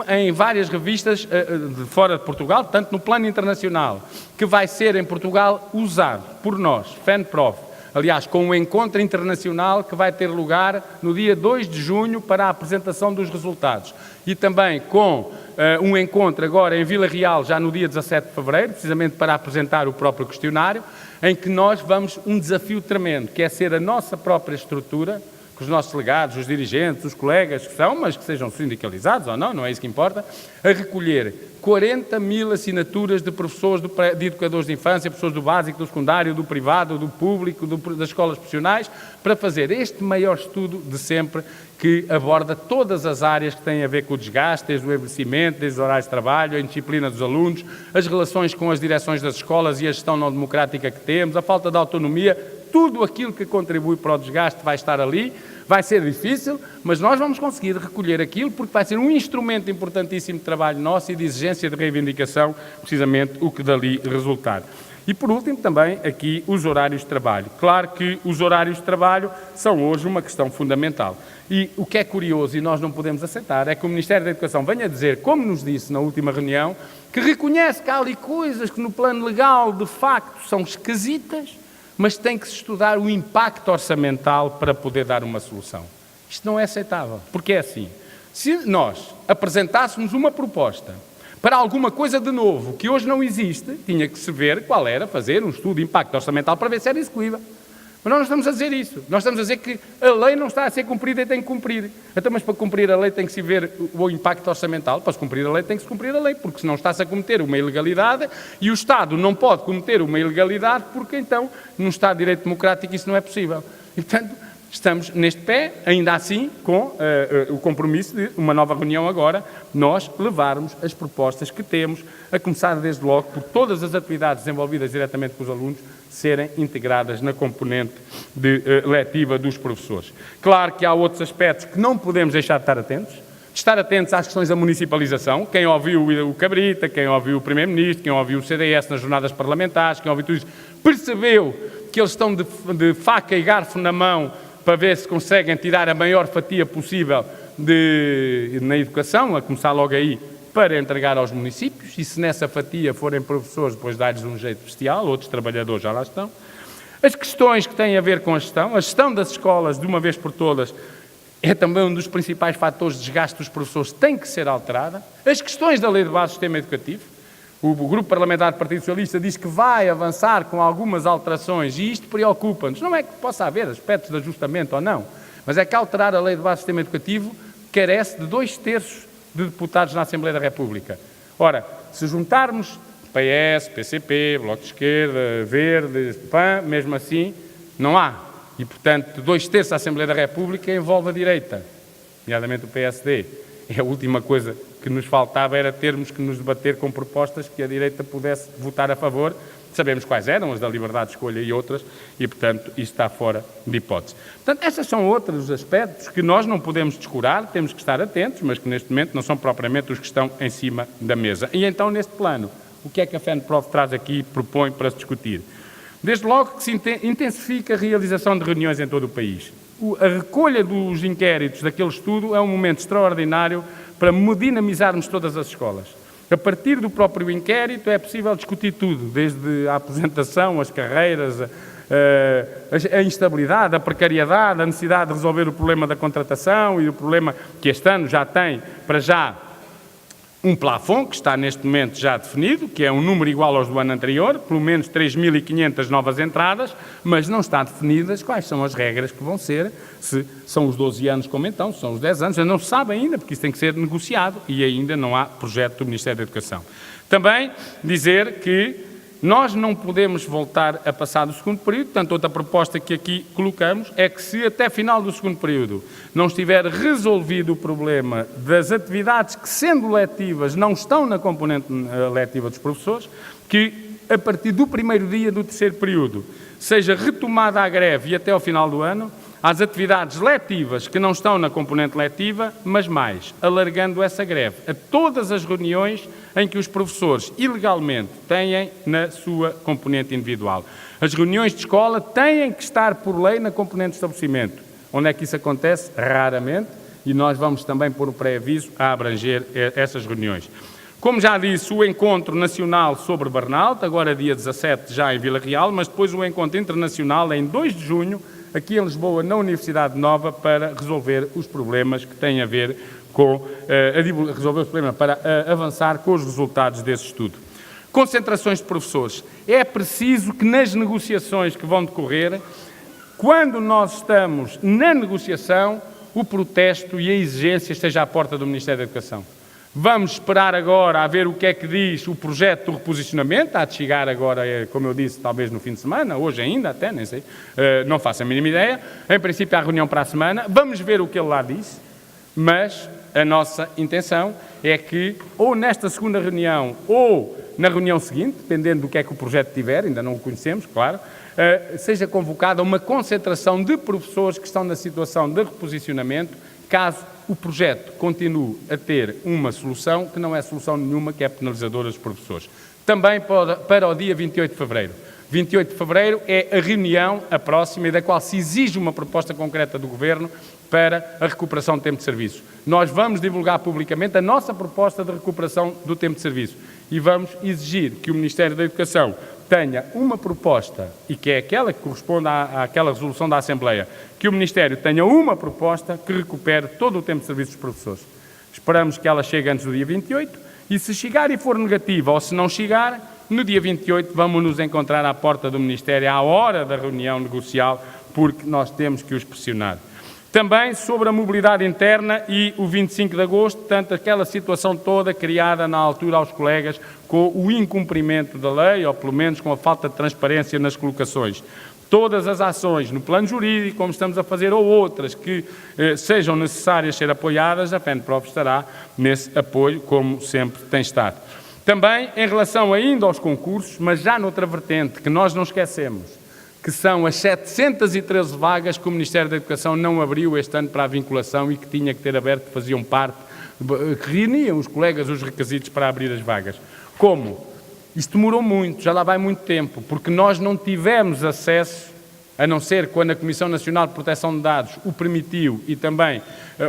em várias revistas de fora de Portugal, tanto no plano internacional, que vai ser em Portugal usado por nós, FENPROF, aliás, com um encontro internacional que vai ter lugar no dia 2 de junho para a apresentação dos resultados. E também com um encontro agora em Vila Real, já no dia 17 de fevereiro, precisamente para apresentar o próprio questionário, em que nós vamos um desafio tremendo, que é ser a nossa própria estrutura, com os nossos delegados, os dirigentes, os colegas que são, mas que sejam sindicalizados ou não, não é isso que importa, a recolher 40 mil assinaturas de professores, de educadores de infância, professores do básico, do secundário, do privado, do público, das escolas profissionais, para fazer este maior estudo de sempre que aborda todas as áreas que têm a ver com o desgaste, desde o envelhecimento, desde os horários de trabalho, a indisciplina dos alunos, as relações com as direções das escolas e a gestão não democrática que temos, a falta de autonomia, tudo aquilo que contribui para o desgaste vai estar ali. Vai ser difícil, mas nós vamos conseguir recolher aquilo porque vai ser um instrumento importantíssimo de trabalho nosso e de exigência de reivindicação, precisamente o que dali resultar. E por último também aqui os horários de trabalho. Claro que os horários de trabalho são hoje uma questão fundamental. E o que é curioso e nós não podemos aceitar é que o Ministério da Educação venha dizer, como nos disse na última reunião, que reconhece que há ali coisas que no plano legal de facto são esquisitas, mas tem que se estudar o impacto orçamental para poder dar uma solução. Isto não é aceitável, porque é assim, se nós apresentássemos uma proposta para alguma coisa de novo que hoje não existe, tinha que se ver qual era, fazer um estudo de impacto orçamental para ver se era execuível. Mas nós não estamos a dizer isso, nós estamos a dizer que a lei não está a ser cumprida e tem que cumprir. Então, mas para cumprir a lei tem que se ver o impacto orçamental, para se cumprir a lei tem que se cumprir a lei, porque senão está-se a cometer uma ilegalidade e o Estado não pode cometer uma ilegalidade porque então, num Estado de Direito Democrático, isso não é possível. E, portanto, estamos neste pé, ainda assim, com o compromisso de uma nova reunião agora, nós levarmos as propostas que temos, a começar desde logo por todas as atividades desenvolvidas diretamente com os alunos, serem integradas na componente letiva dos professores. Claro que há outros aspectos que não podemos deixar de estar atentos às questões da municipalização. Quem ouviu o Cabrita, quem ouviu o Primeiro-Ministro, quem ouviu o CDS nas jornadas parlamentares, quem ouviu tudo isso, percebeu que eles estão de faca e garfo na mão para ver se conseguem tirar a maior fatia possível na educação, a começar logo aí, para entregar aos municípios, e se nessa fatia forem professores, depois dar-lhes um jeito bestial, outros trabalhadores já lá estão. As questões que têm a ver com a gestão das escolas, de uma vez por todas, é também um dos principais fatores de desgaste dos professores, tem que ser alterada. As questões da Lei de Base do Sistema Educativo, o Grupo Parlamentar do Partido Socialista diz que vai avançar com algumas alterações, e isto preocupa-nos. Não é que possa haver aspectos de ajustamento ou não, mas é que alterar a Lei de Base do Sistema Educativo carece de 2/3 de deputados na Assembleia da República. Ora, se juntarmos PS, PCP, Bloco de Esquerda, Verde, PAN, mesmo assim, não há. E, portanto, 2/3 da Assembleia da República envolve a direita, nomeadamente o PSD. E a última coisa que nos faltava era termos que nos debater com propostas que a direita pudesse votar a favor. Sabemos quais eram, as da liberdade de escolha e outras, e, portanto, isso está fora de hipótese. Portanto, esses são outros aspectos que nós não podemos descurar, temos que estar atentos, mas que neste momento não são propriamente os que estão em cima da mesa. E então, neste plano, o que é que a FENPROF traz aqui e propõe para se discutir? Desde logo que se intensifica a realização de reuniões em todo o país. A recolha dos inquéritos daquele estudo é um momento extraordinário para dinamizarmos todas as escolas. A partir do próprio inquérito é possível discutir tudo, desde a apresentação, as carreiras, a instabilidade, a precariedade, a necessidade de resolver o problema da contratação e o problema que este ano já tem, para já, um plafond, que está neste momento já definido, que é um número igual aos do ano anterior, pelo menos 3.500 novas entradas, mas não está definidas quais são as regras que vão ser, se são os 12 anos como então, se são os 10 anos, não se sabe ainda, porque isso tem que ser negociado e ainda não há projeto do Ministério da Educação. Também dizer que nós não podemos voltar a passar do segundo período, portanto, outra proposta que aqui colocamos é que se até final do segundo período não estiver resolvido o problema das atividades que, sendo letivas, não estão na componente letiva dos professores, que a partir do primeiro dia do terceiro período seja retomada a greve e até ao final do ano, às atividades letivas que não estão na componente letiva, mas mais, alargando essa greve a todas as reuniões em que os professores, ilegalmente, têm na sua componente individual. As reuniões de escola têm que estar por lei na componente de estabelecimento. Onde é que isso acontece? Raramente, e nós vamos também pôr o pré-aviso a abranger essas reuniões. Como já disse, o Encontro Nacional sobre Burnout, agora dia 17 já em Vila Real, mas depois o Encontro Internacional em 2 de junho, aqui em Lisboa, na Universidade Nova, para resolver os problemas que têm a ver resolver o problema, para avançar com os resultados desse estudo. Concentrações de professores. É preciso que nas negociações que vão decorrer, quando nós estamos na negociação, o protesto e a exigência esteja à porta do Ministério da Educação. Vamos esperar agora a ver o que é que diz o projeto do reposicionamento, há de chegar agora, como eu disse, talvez no fim de semana, hoje ainda até, nem sei, não faço a mínima ideia. Em princípio há reunião para a semana, vamos ver o que ele lá diz, mas a nossa intenção é que ou nesta segunda reunião ou na reunião seguinte, dependendo do que é que o projeto tiver, ainda não o conhecemos, claro, seja convocada uma concentração de professores que estão na situação de reposicionamento, caso o projeto continue a ter uma solução que não é solução nenhuma, que é penalizadora dos professores. Também para o dia 28 de fevereiro. 28 de fevereiro é a reunião, a próxima, e da qual se exige uma proposta concreta do Governo para a recuperação do tempo de serviço. Nós vamos divulgar publicamente a nossa proposta de recuperação do tempo de serviço e vamos exigir que o Ministério da Educação tenha uma proposta, e que é aquela que corresponde àquela resolução da Assembleia, que o Ministério tenha uma proposta que recupere todo o tempo de serviço dos professores. Esperamos que ela chegue antes do dia 28 e, se chegar e for negativa, ou se não chegar, no dia 28 vamos nos encontrar à porta do Ministério à hora da reunião negocial, porque nós temos que os pressionar. Também sobre a mobilidade interna e o 25 de agosto, portanto, aquela situação toda criada na altura aos colegas com o incumprimento da lei, ou pelo menos com a falta de transparência nas colocações. Todas as ações no plano jurídico, como estamos a fazer, ou outras que sejam necessárias ser apoiadas, a FENPROF estará nesse apoio, como sempre tem estado. Também em relação ainda aos concursos, mas já noutra vertente, que nós não esquecemos, que são as 713 vagas que o Ministério da Educação não abriu este ano para a vinculação e que tinha que ter aberto, faziam parte, que reuniam os colegas os requisitos para abrir as vagas. Como? Isto demorou muito, já lá vai muito tempo, porque nós não tivemos acesso, a não ser quando a Comissão Nacional de Proteção de Dados o permitiu e também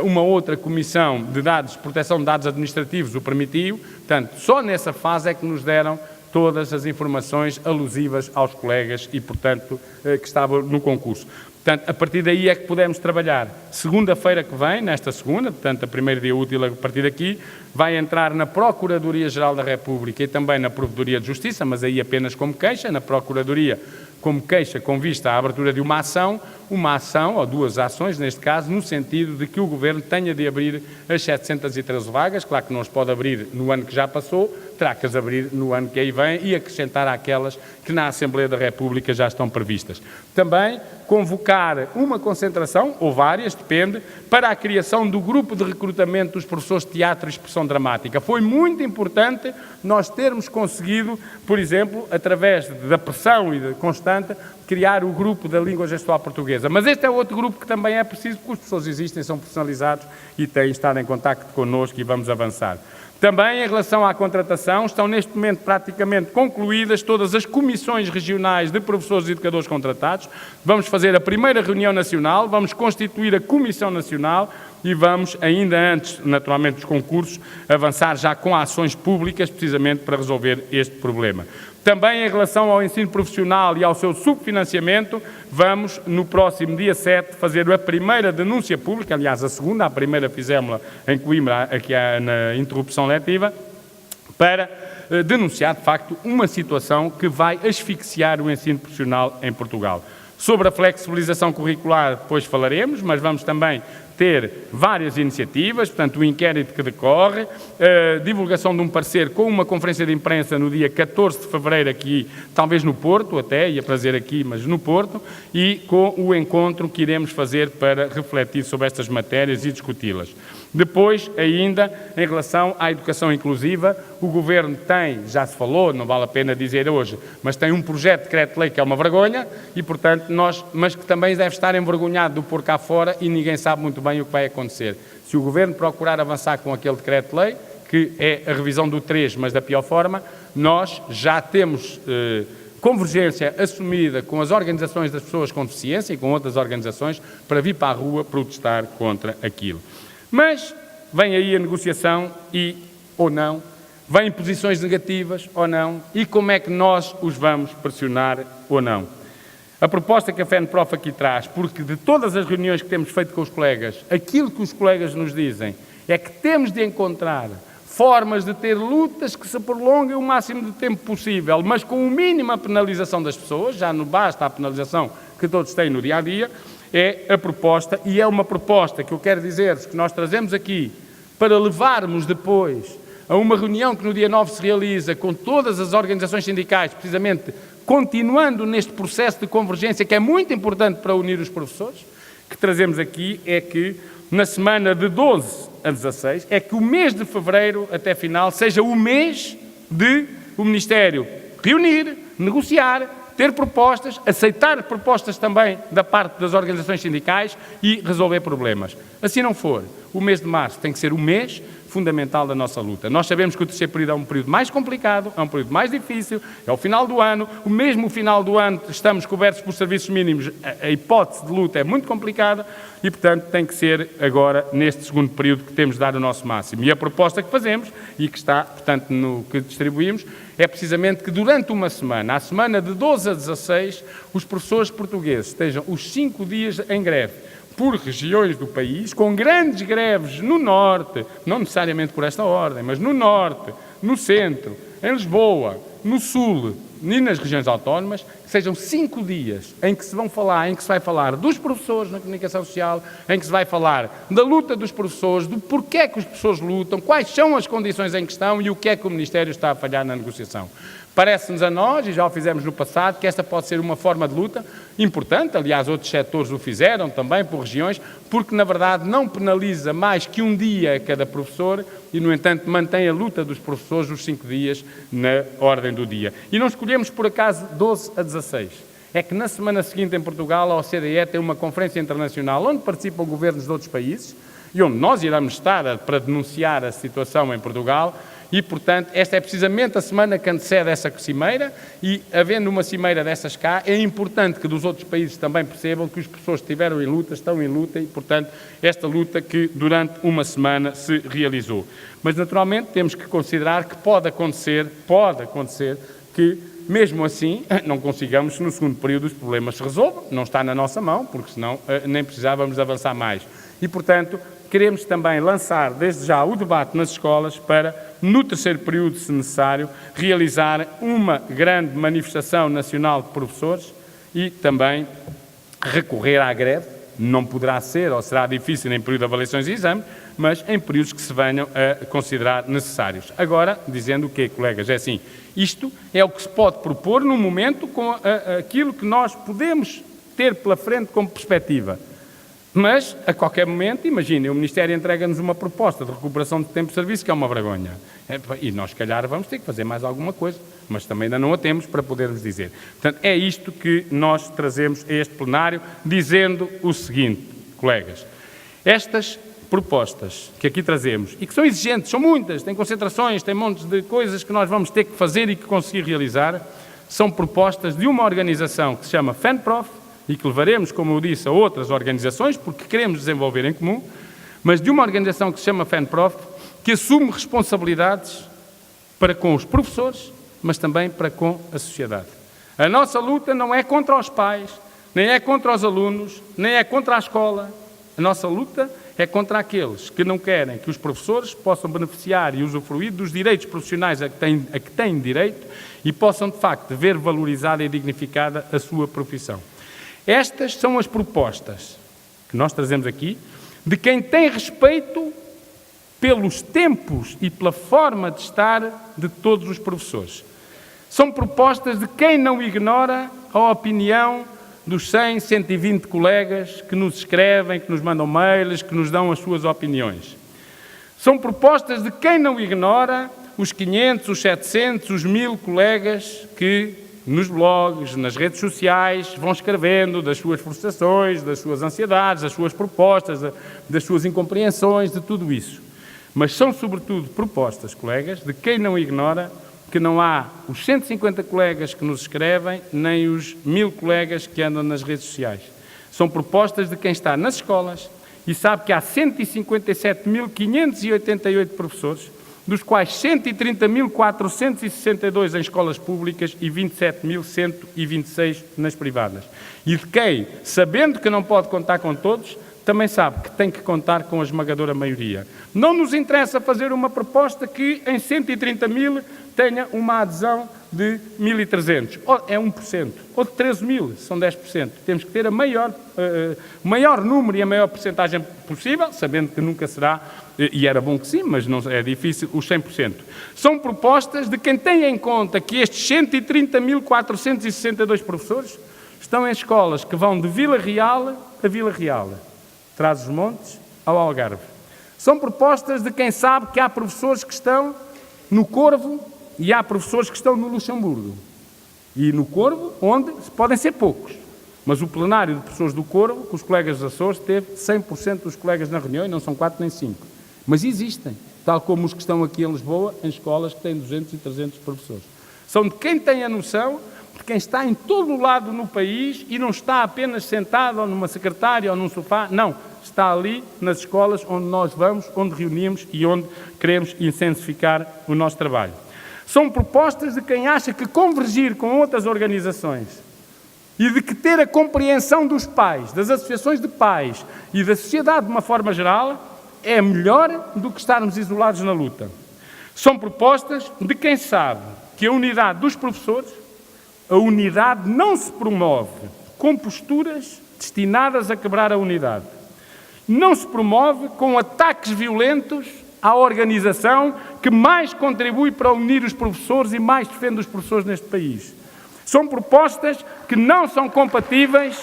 uma outra Comissão de Dados, Proteção de Dados Administrativos o permitiu, portanto, só nessa fase é que nos deram todas as informações alusivas aos colegas e, portanto, que estavam no concurso. Portanto, a partir daí é que podemos trabalhar. Segunda-feira que vem, nesta segunda, portanto, a primeiro dia útil a partir daqui, vai entrar na Procuradoria-Geral da República e também na Provedoria de Justiça, mas aí apenas como queixa, na Procuradoria como queixa com vista à abertura de uma ação, ou duas ações, neste caso, no sentido de que o Governo tenha de abrir as 713 vagas, claro que não as pode abrir no ano que já passou, terá que as abrir no ano que aí vem e acrescentar àquelas que na Assembleia da República já estão previstas. Também convocar uma concentração, ou várias, depende, para a criação do grupo de recrutamento dos professores de teatro e expressão dramática. Foi muito importante nós termos conseguido, por exemplo, através da pressão e da constante, criar o grupo da língua gestual portuguesa. Mas este é outro grupo que também é preciso, porque as pessoas existem, são profissionalizados e têm estado em contacto connosco e vamos avançar. Também, em relação à contratação, estão neste momento praticamente concluídas todas as comissões regionais de professores e educadores contratados. Vamos fazer a primeira reunião nacional, vamos constituir a Comissão Nacional e vamos, ainda antes, naturalmente, dos concursos, avançar já com ações públicas, precisamente para resolver este problema. Também em relação ao ensino profissional e ao seu subfinanciamento, vamos, no próximo dia 7, fazer a primeira denúncia pública, aliás, a segunda, a primeira fizemos-la em Coimbra, aqui na interrupção letiva, para denunciar, de facto, uma situação que vai asfixiar o ensino profissional em Portugal. Sobre a flexibilização curricular, depois falaremos, mas vamos também ter várias iniciativas, portanto, o inquérito que decorre, a divulgação de um parecer com uma conferência de imprensa no dia 14 de fevereiro aqui, talvez no Porto, até, ia fazer aqui, mas no Porto, e com o encontro que iremos fazer para refletir sobre estas matérias e discuti-las. Depois, ainda, em relação à educação inclusiva, o Governo tem, já se falou, não vale a pena dizer hoje, mas tem um projeto de decreto-lei que é uma vergonha e, portanto, mas que também deve estar envergonhado de o pôr cá fora e ninguém sabe muito bem o que vai acontecer. Se o Governo procurar avançar com aquele decreto-lei, que é a revisão do 3, mas da pior forma, nós já temos convergência assumida com as organizações das pessoas com deficiência e com outras organizações para vir para a rua protestar contra aquilo. Mas vem aí a negociação e, ou não, vêm posições negativas ou não, e como é que nós os vamos pressionar ou não. A proposta que a FENPROF aqui traz, porque de todas as reuniões que temos feito com os colegas, aquilo que os colegas nos dizem É que temos de encontrar formas de ter lutas que se prolonguem o máximo de tempo possível, mas com a mínima penalização das pessoas, já não basta a penalização que todos têm no dia-a-dia, é a proposta, e é uma proposta que eu quero dizer-vos que nós trazemos aqui para levarmos depois a uma reunião que no dia 9 se realiza com todas as organizações sindicais, precisamente continuando neste processo de convergência que é muito importante para unir os professores, que trazemos aqui é que na semana de 12 a 16, é que o mês de fevereiro até final seja o mês de o Ministério reunir, negociar, ter propostas, aceitar propostas também da parte das organizações sindicais e resolver problemas. Assim não for, o mês de março tem que ser o mês fundamental da nossa luta. Nós sabemos que o terceiro período é um período mais complicado, é um período mais difícil, é o final do ano, o mesmo final do ano estamos cobertos por serviços mínimos, a hipótese de luta é muito complicada e, portanto, tem que ser agora, neste segundo período, que temos de dar o nosso máximo. E a proposta que fazemos, e que está, portanto, no que distribuímos, é precisamente que durante uma semana, a semana de 12 a 16, os professores portugueses estejam os 5 dias em greve, por regiões do país, com grandes greves no norte, não necessariamente por esta ordem, mas no norte, no centro, em Lisboa, no sul e nas regiões autónomas, que sejam 5 dias em que se vai falar dos professores na comunicação social, em que se vai falar da luta dos professores, do porquê é que os professores lutam, quais são as condições em questão e o que é que o Ministério está a falhar na negociação. Parece-nos a nós, e já o fizemos no passado, que esta pode ser uma forma de luta importante, aliás, outros setores o fizeram também por regiões, porque na verdade não penaliza mais que um dia a cada professor e, no entanto, mantém a luta dos professores os 5 dias na ordem do dia. E não escolhemos por acaso 12 a 16. É que na semana seguinte em Portugal a OCDE tem uma conferência internacional onde participam governos de outros países e onde nós iremos estar para denunciar a situação em Portugal. E, portanto, esta é precisamente a semana que antecede essa cimeira e, havendo uma cimeira dessas cá, é importante que dos outros países também percebam que os professores que estiveram em luta estão em luta e, portanto, esta luta que durante uma semana se realizou. Mas, naturalmente, temos que considerar que pode acontecer que, mesmo assim, não consigamos que no segundo período os problemas se resolvam. Não está na nossa mão, porque senão nem precisávamos avançar mais. E, portanto, queremos também lançar, desde já, o debate nas escolas para, no terceiro período, se necessário, realizar uma grande manifestação nacional de professores e também recorrer à greve. Não poderá ser, ou será difícil em período de avaliações e exames, mas em períodos que se venham a considerar necessários. Agora, dizendo o quê, colegas? É assim, isto é o que se pode propor no momento com aquilo que nós podemos ter pela frente como perspectiva. Mas, a qualquer momento, imaginem, o Ministério entrega-nos uma proposta de recuperação de tempo de serviço, que é uma vergonha. E nós, se calhar, vamos ter que fazer mais alguma coisa, mas também ainda não a temos para podermos dizer. Portanto, é isto que nós trazemos a este plenário, dizendo o seguinte, colegas. Estas propostas que aqui trazemos, e que são exigentes, são muitas, têm concentrações, têm montes de coisas que nós vamos ter que fazer e que conseguir realizar, são propostas de uma organização que se chama FENPROF, e que levaremos, como eu disse, a outras organizações, porque queremos desenvolver em comum, mas de uma organização que se chama FENPROF, que assume responsabilidades para com os professores, mas também para com a sociedade. A nossa luta não é contra os pais, nem é contra os alunos, nem é contra a escola. A nossa luta é contra aqueles que não querem que os professores possam beneficiar e usufruir dos direitos profissionais a que têm direito e possam, de facto, ver valorizada e dignificada a sua profissão. Estas são as propostas que nós trazemos aqui de quem tem respeito pelos tempos e pela forma de estar de todos os professores. São propostas de quem não ignora a opinião dos 100, 120 colegas que nos escrevem, que nos mandam mails, que nos dão as suas opiniões. São propostas de quem não ignora os 500, os 700, os 1000 colegas que nos blogs, nas redes sociais, vão escrevendo das suas frustrações, das suas ansiedades, das suas propostas, das suas incompreensões, de tudo isso. Mas são, sobretudo, propostas, colegas, de quem não ignora que não há os 150 colegas que nos escrevem, nem os 1000 colegas que andam nas redes sociais. São propostas de quem está nas escolas e sabe que há 157.588 professores, dos quais 130.462 em escolas públicas e 27.126 nas privadas. E de quem, sabendo que não pode contar com todos, também sabe que tem que contar com a esmagadora maioria. Não nos interessa fazer uma proposta que em 130 mil tenha uma adesão de 1.300, ou é 1%, ou de 13 mil, são 10%. Temos que ter o maior número e a maior percentagem possível, sabendo que nunca será, e era bom que sim, mas não é difícil, os 100%. São propostas de quem tem em conta que estes 130.462 professores estão em escolas que vão de Vila Real a Vila Real, Trás-os-Montes ao Algarve. São propostas de quem sabe que há professores que estão no Corvo e há professores que estão no Luxemburgo. E no Corvo, onde podem ser poucos. Mas o plenário de professores do Corvo, com os colegas dos Açores, teve 100% dos colegas na reunião, e não são 4 nem 5. Mas existem, tal como os que estão aqui em Lisboa, em escolas que têm 200 e 300 professores. São de quem tem a noção de quem está em todo o lado no país e não está apenas sentado ou numa secretária ou num sofá, não, está ali nas escolas onde nós vamos, onde reunimos e onde queremos intensificar o nosso trabalho. São propostas de quem acha que convergir com outras organizações e de que ter a compreensão dos pais, das associações de pais e da sociedade de uma forma geral é melhor do que estarmos isolados na luta. São propostas de quem sabe que a unidade dos professores, a unidade não se promove com posturas destinadas a quebrar a unidade. Não se promove com ataques violentos à organização que mais contribui para unir os professores e mais defende os professores neste país. São propostas que não são compatíveis,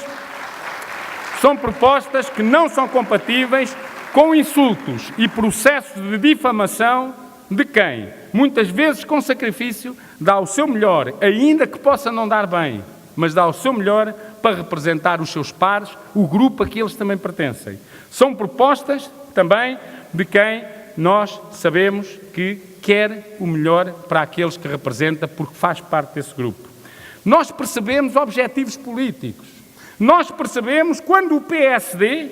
com insultos e processos de difamação de quem, muitas vezes com sacrifício, dá o seu melhor, ainda que possa não dar bem, mas dá o seu melhor para representar os seus pares, o grupo a que eles também pertencem. São propostas também de quem nós sabemos que quer o melhor para aqueles que representa, porque faz parte desse grupo. Nós percebemos objetivos políticos. Nós percebemos quando o PSD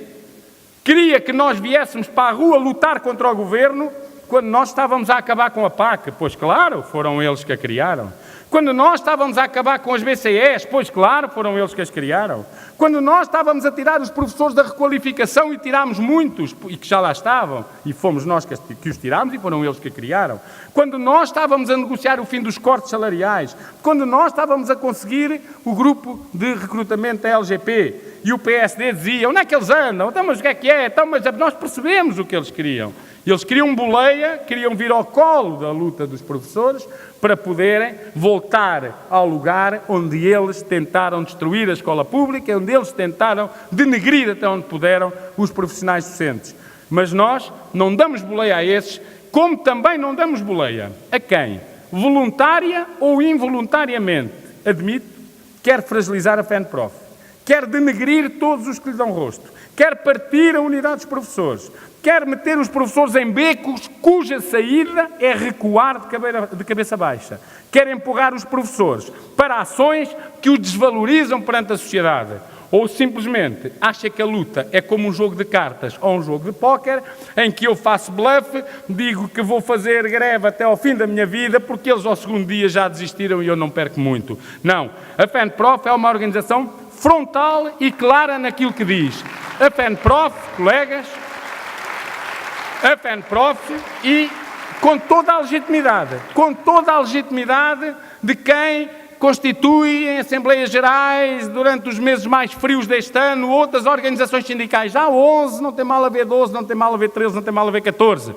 queria que nós viéssemos para a rua lutar contra o governo, quando nós estávamos a acabar com a PAC, pois claro, foram eles que a criaram. Quando nós estávamos a acabar com as BCEs, pois claro, foram eles que as criaram. Quando nós estávamos a tirar os professores da requalificação e tirámos muitos, e que já lá estavam, e fomos nós que os tirámos e foram eles que a criaram. Quando nós estávamos a negociar o fim dos cortes salariais, quando nós estávamos a conseguir o grupo de recrutamento da LGP, e o PSD dizia, onde é que eles andam? Então, mas o que é? Então, mas nós percebemos o que eles queriam. Eles queriam boleia, queriam vir ao colo da luta dos professores para poderem voltar ao lugar onde eles tentaram destruir a escola pública, onde eles tentaram denegrir até onde puderam os profissionais docentes. Mas nós não damos boleia a esses, como também não damos boleia a quem, voluntária ou involuntariamente, admito, quer fragilizar a FENPROF, quer denegrir todos os que lhe dão rosto, quer partir a unidade dos professores, quer meter os professores em becos cuja saída é recuar de cabeça baixa, quer empurrar os professores para ações que os desvalorizam perante a sociedade, ou simplesmente acha que a luta é como um jogo de cartas ou um jogo de póquer, em que eu faço bluff, digo que vou fazer greve até ao fim da minha vida, porque eles ao segundo dia já desistiram e eu não perco muito. Não, a FENPROF é uma organização frontal e clara naquilo que diz. A FENPROF, colegas, a FENPROF e com toda a legitimidade de quem constitui em Assembleias Gerais, durante os meses mais frios deste ano, outras organizações sindicais. Há 11, não tem mal a ver 12, não tem mal a ver 13, não tem mal a ver 14.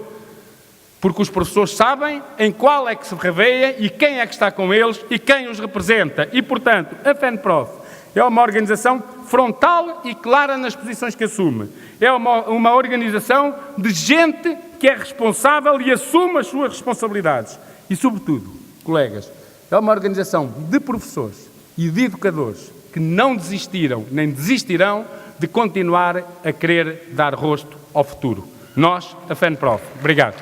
Porque os professores sabem em qual é que se reveia e quem é que está com eles e quem os representa. E, portanto, a FENPROF é uma organização frontal e clara nas posições que assume. É uma organização de gente que é responsável e assume as suas responsabilidades. E, sobretudo, colegas, é uma organização de professores e de educadores que não desistiram nem desistirão de continuar a querer dar rosto ao futuro. Nós, a FENPROF. Obrigado.